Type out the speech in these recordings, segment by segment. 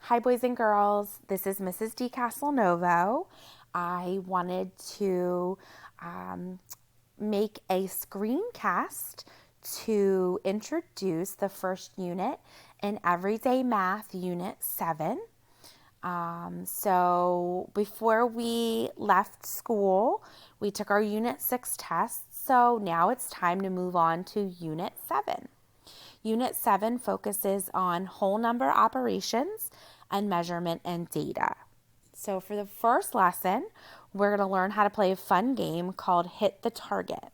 Hi, boys and girls. This is Mrs. D. Castelnovo. I wanted to make a screencast to introduce the first unit in Everyday Math Unit 7. So before we left school, we took our Unit 6 tests. So now it's time to move on to Unit 7. Unit 7 focuses on whole number operations and measurement and data. So for the first lesson, we're going to learn how to play a fun game called Hit the Target.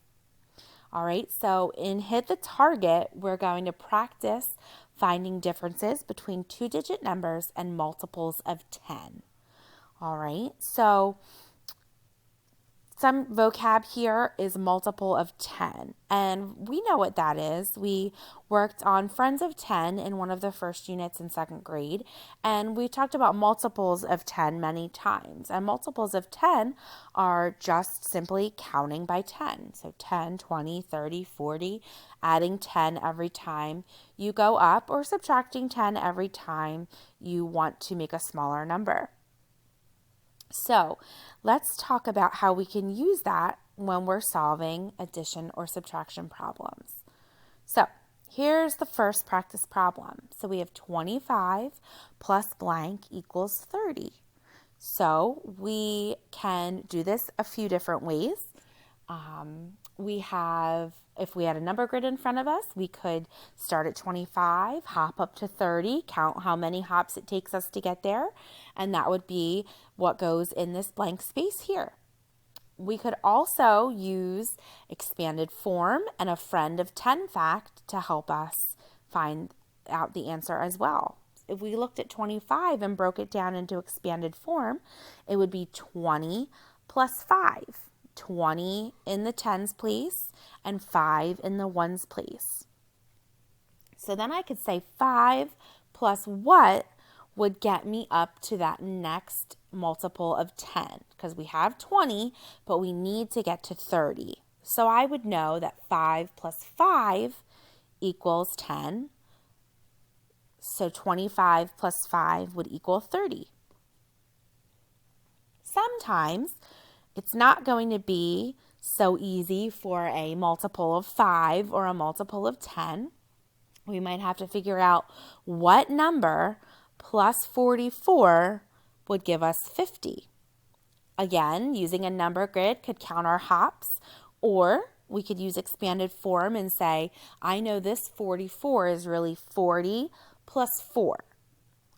All right, so in Hit the Target, we're going to practice finding differences between two-digit numbers and multiples of 10. All right, so some vocab here is multiple of 10, and we know what that is. We worked on friends of 10 in one of the first units in second grade, and we talked about multiples of 10 many times. And multiples of 10 are just simply counting by 10. So 10, 20, 30, 40, adding 10 every time you go up, or subtracting 10 every time you want to make a smaller number. So let's talk about how we can use that when we're solving addition or subtraction problems. So here's the first practice problem. So we have 25 plus blank equals 30. So we can do this a few different ways. If we had a number grid in front of us, we could start at 25, hop up to 30, count how many hops it takes us to get there, and that would be what goes in this blank space here. We could also use expanded form and a friend of 10 fact to help us find out the answer as well. If we looked at 25 and broke it down into expanded form, it would be 20 plus 5. 20 in the tens place and 5 in the ones place. So then I could say 5 plus what would get me up to that next multiple of 10, because we have 20, but we need to get to 30. So I would know that 5 plus 5 equals 10. So 25 plus 5 would equal 30. Sometimes it's not going to be so easy for a multiple of 5 or a multiple of 10. We might have to figure out what number plus 44 would give us 50. Again, using a number grid could count our hops, or we could use expanded form and say, I know this 44 is really 40 plus 4.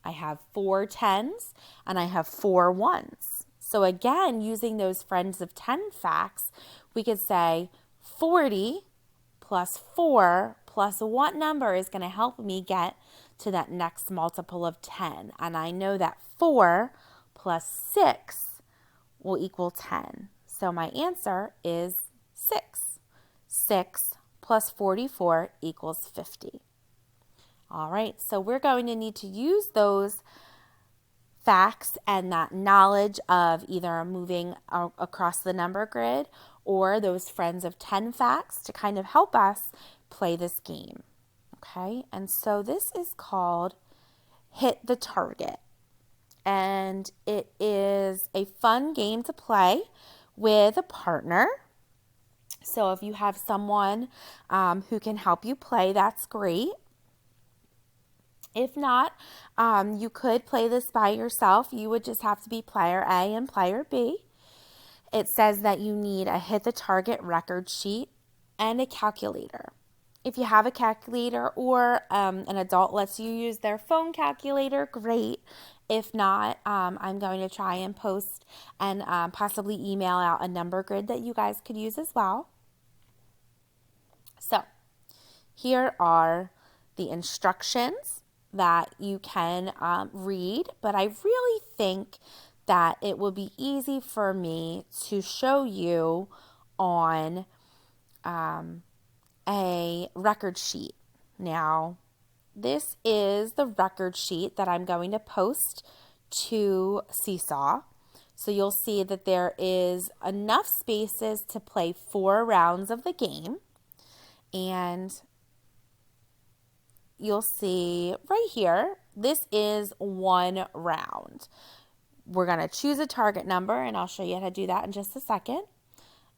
I have 4 tens and I have 4 ones. So again, using those friends of 10 facts, we could say 40 plus 4 plus what number is going to help me get to that next multiple of 10. And I know that 4 plus 6 will equal 10. So my answer is 6. 6 plus 44 equals 50. All right, so we're going to need to use those facts and that knowledge of either moving across the number grid or those friends of 10 facts to kind of help us play this game. Okay, and so this is called Hit the Target. And it is a fun game to play with a partner. So if you have someone who can help you play, that's great. If not, you could play this by yourself. You would just have to be player A and player B. It says that you need a Hit the Target record sheet and a calculator. If you have a calculator or an adult lets you use their phone calculator, great. If not, I'm going to try and post and possibly email out a number grid that you guys could use as well. So here are the instructions that you can read, but I really think that it will be easy for me to show you on a record sheet. Now, this is the record sheet that I'm going to post to Seesaw. So you'll see that there is enough spaces to play 4 rounds of the game. And you'll see right here this is one round. We're going to choose a target number, and I'll show you how to do that in just a second.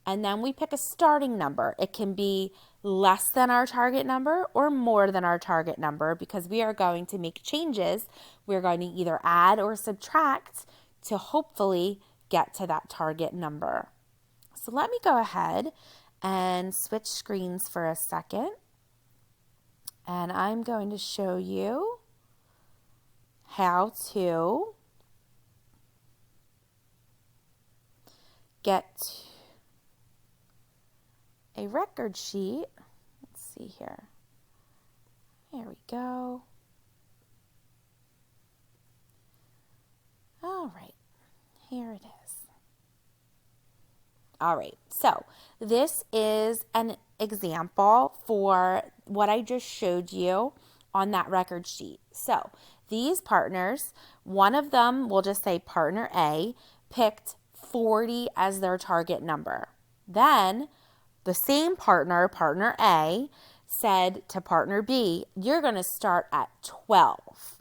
And then we pick a starting number. It can be less than our target number or more than our target number because we are going to make changes. We're going to either add or subtract to hopefully get to that target number. So let me go ahead and switch screens for a second. And I'm going to show you how to get a record sheet. Let's see here. There we go. All right, here it is. All right, so this is an example for what I just showed you on that record sheet. So these partners, one of them, we'll just say partner A, picked 40 as their target number. Then the same partner, partner A, said to partner B, you're going to start at 12.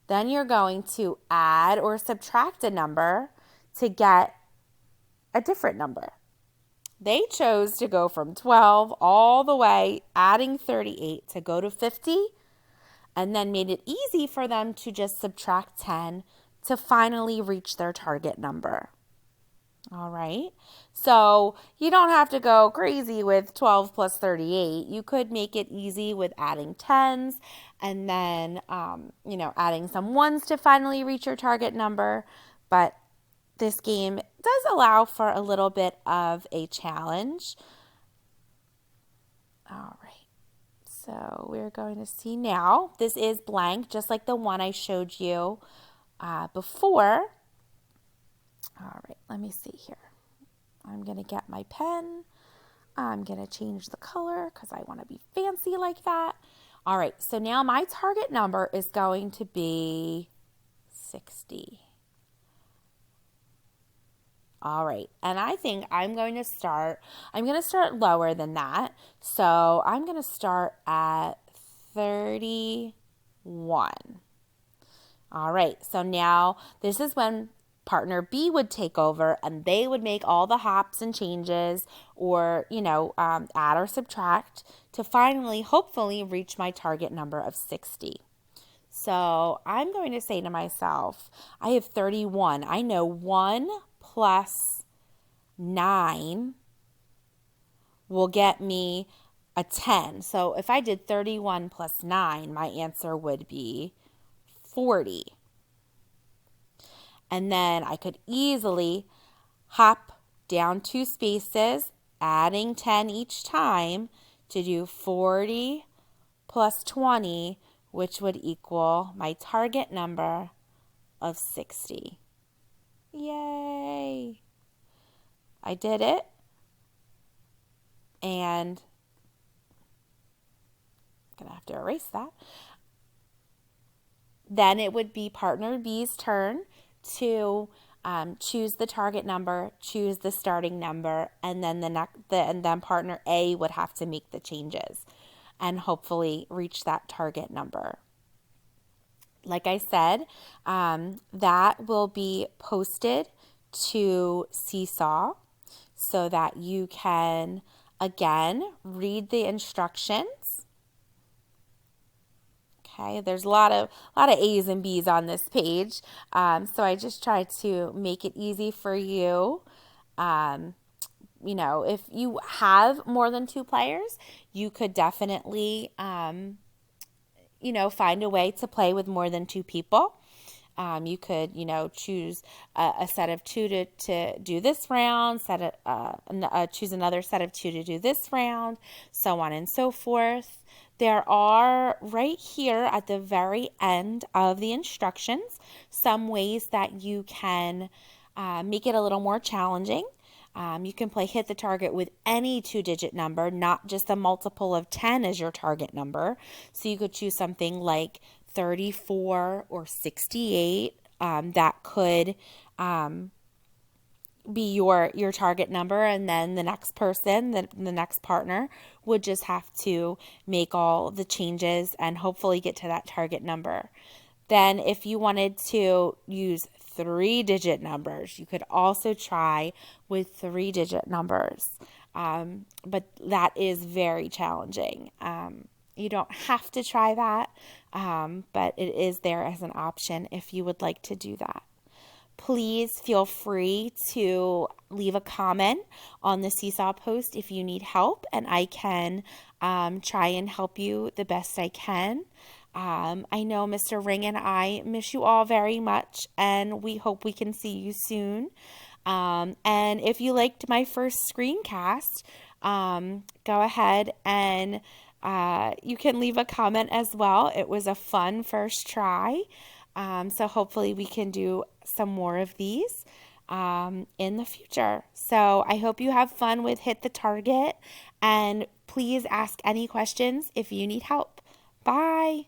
Then you're going to add or subtract a number to get a different number. They chose to go from 12 all the way, adding 38 to go to 50, and then made it easy for them to just subtract 10 to finally reach their target number. All right, so you don't have to go crazy with 12 plus 38. You could make it easy with adding 10s and then, adding some 1s to finally reach your target number. But this game does allow for a little bit of a challenge. All right, so we're going to see now. This is blank, just like the one I showed you before. All right, let me see here. I'm going to get my pen. I'm going to change the color because I want to be fancy like that. All right, so now my target number is going to be 60. All right, and I think I'm going to start lower than that. So I'm going to start at 31. All right, so now this is when partner B would take over and they would make all the hops and changes or, add or subtract to finally, hopefully, reach my target number of 60. So I'm going to say to myself, I have 31. I know 1 plus 9 will get me a 10. So if I did 31 plus 9, my answer would be 40. And then I could easily hop down 2 spaces, adding 10 each time to do 40 plus 20, which would equal my target number of 60. Yay! I did it. And I'm going to have to erase that. Then it would be partner B's turn to choose the target number, choose the starting number, and then then partner A would have to make the changes and hopefully reach that target number. Like I said, that will be posted to Seesaw so that you can, again, read the instructions. Okay, there's a lot of A's and B's on this page, so I just try to make it easy for you. If you have more than 2 players, you could definitely, find a way to play with more than 2 people. You could, choose a set of 2 to do this round, choose another set of 2 to do this round, so on and so forth. There are, right here at the very end of the instructions, some ways that you can make it a little more challenging. You can play hit the target with any 2-digit number, not just a multiple of 10 as your target number. So you could choose something like 34 or 68. That could be your target number, and then the next person, the next partner, would just have to make all the changes and hopefully get to that target number. Then if you wanted to use 3-digit numbers, you could also try with 3-digit numbers. But that is very challenging. You don't have to try that, but it is there as an option if you would like to do that. Please feel free to leave a comment on the Seesaw post if you need help, and I can try and help you the best I can. I know Mr. Ring and I miss you all very much, and we hope we can see you soon. And if you liked my first screencast, go ahead and you can leave a comment as well. It was a fun first try. So hopefully we can do some more of these in the future. So I hope you have fun with Hit the Target, and please ask any questions if you need help. Bye.